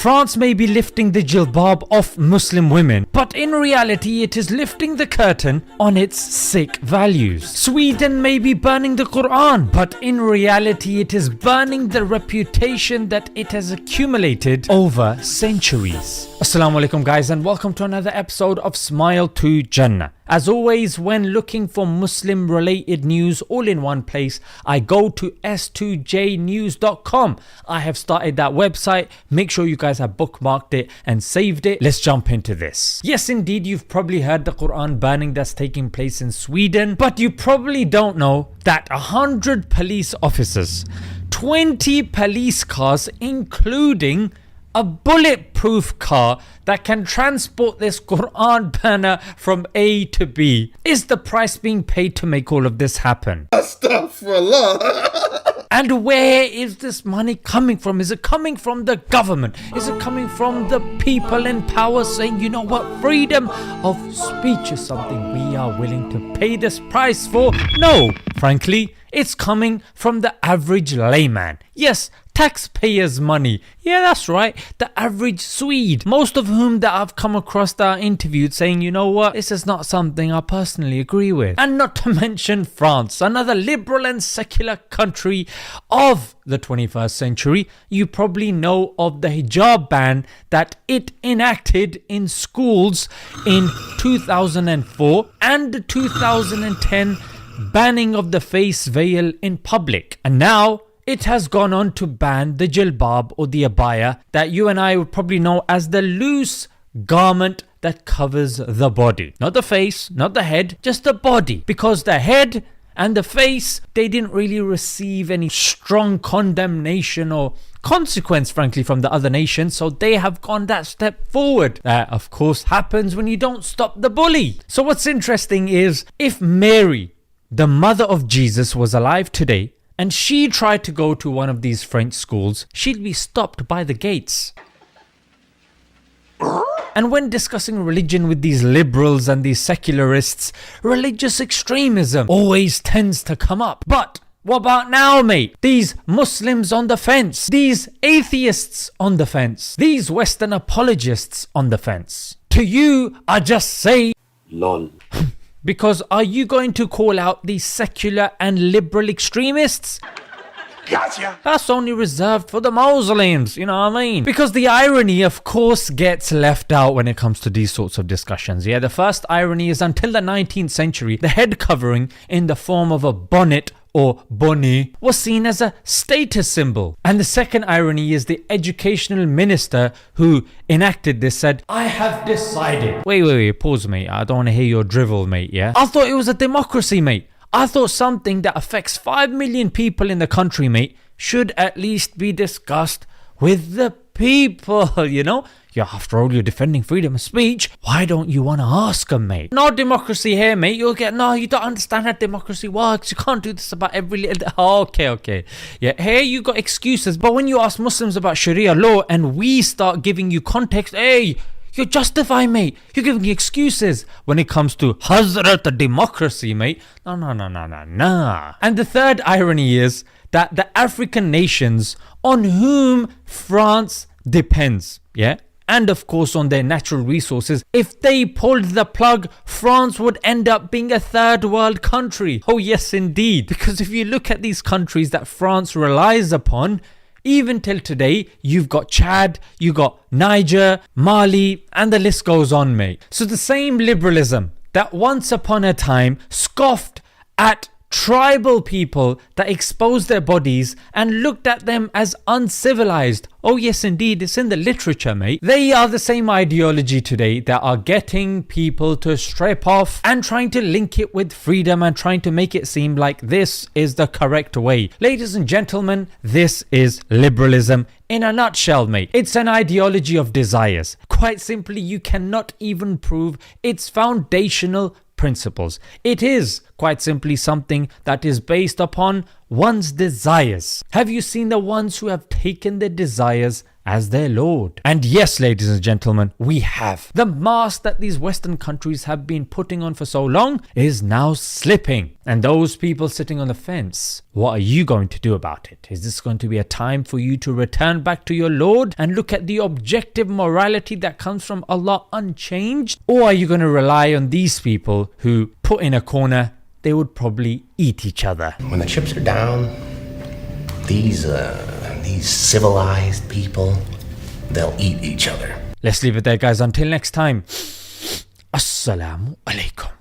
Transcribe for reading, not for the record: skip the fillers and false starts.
France may be lifting the jilbab off Muslim women, but in reality it is lifting the curtain on its sick values. Sweden may be burning the Quran, but in reality it is burning the reputation that it has accumulated over centuries. Assalamu alaikum guys, and welcome to another episode of Smile to Jannah. As always, when looking for Muslim related news all in one place, I go to s2jnews.com. I have started that website. Make sure you guys have bookmarked it and saved it. Let's jump into this. Yes, indeed, you've probably heard the Quran burning that's taking place in Sweden, but you probably don't know that 100 police officers, 20 police cars, including a bulletproof car that can transport this Quran burner from A to B, is the price being paid to make all of this happen. Astaghfirullah. And where is this money coming from? Is it coming from the government? Is it coming from the people in power saying, you know what, freedom of speech is something we are willing to pay this price for? No, frankly, it's coming from the average layman. Yes, taxpayers' money. Yeah, that's right, the average Swede. Most of whom that I've come across that are interviewed saying, you know what, this is not something I personally agree with. And not to mention France, another liberal and secular country of the 21st century. You probably know of the hijab ban that it enacted in schools in 2004 and 2010, banning of the face veil in public. And now it has gone on to ban the jilbab or the abaya that you and I would probably know as the loose garment that covers the body. Not the face, not the head, just the body. Because the head and the face, they didn't really receive any strong condemnation or consequence, frankly, from the other nations, so they have gone that step forward. That of course happens when you don't stop the bully. So what's interesting is, if Mary, the mother of Jesus, was alive today and she tried to go to one of these French schools, she'd be stopped by the gates. And when discussing religion with these liberals and these secularists, religious extremism always tends to come up. But what about now, mate? These Muslims on the fence, these atheists on the fence, these Western apologists on the fence. To you, I just say lol. Because are you going to call out these secular and liberal extremists? Gotcha. That's only reserved for the Muslims, you know what I mean? Because the irony, of course, gets left out when it comes to these sorts of discussions. Yeah, the first irony is until the 19th century, the head covering in the form of a bonnet or bonnet was seen as a status symbol. And the second irony is the educational minister who enacted this said, I have decided. Wait, pause, mate. I don't want to hear your drivel, mate, yeah? I thought it was a democracy, mate. I thought something that affects 5 million people in the country, mate, should at least be discussed with the people, you know? Yeah, after all, you're defending freedom of speech. Why don't you want to ask them, mate? No democracy here, mate. You don't understand how democracy works. You can't do this about every little... Oh, okay. Yeah, here you got excuses. But when you ask Muslims about Sharia law and we start giving you context, hey, you're justifying, mate. You're giving excuses when it comes to Hazrat democracy, mate. No. And the third irony is that the African nations on whom France depends, yeah, and of course on their natural resources, if they pulled the plug, France would end up being a third world country. Oh yes, indeed. Because if you look at these countries that France relies upon, even till today, you've got Chad, you got Niger, Mali, and the list goes on, mate. So the same liberalism that once upon a time scoffed at tribal people that exposed their bodies and looked at them as uncivilized. Oh yes, indeed, it's in the literature, mate. They are the same ideology today that are getting people to strip off and trying to link it with freedom and trying to make it seem like this is the correct way. Ladies and gentlemen, this is liberalism in a nutshell, mate. It's an ideology of desires. Quite simply, you cannot even prove its foundational principles. It is quite simply something that is based upon one's desires. Have you seen the ones who have taken their desires as their Lord. And yes, ladies and gentlemen, we have. The mask that these Western countries have been putting on for so long is now slipping. And those people sitting on the fence, what are you going to do about it? Is this going to be a time for you to return back to your Lord and look at the objective morality that comes from Allah unchanged? Or are you going to rely on these people who, put in a corner, they would probably eat each other? When the chips are down, these civilized people, they'll eat each other. Let's leave it there, guys. Until next time. Assalamu alaikum.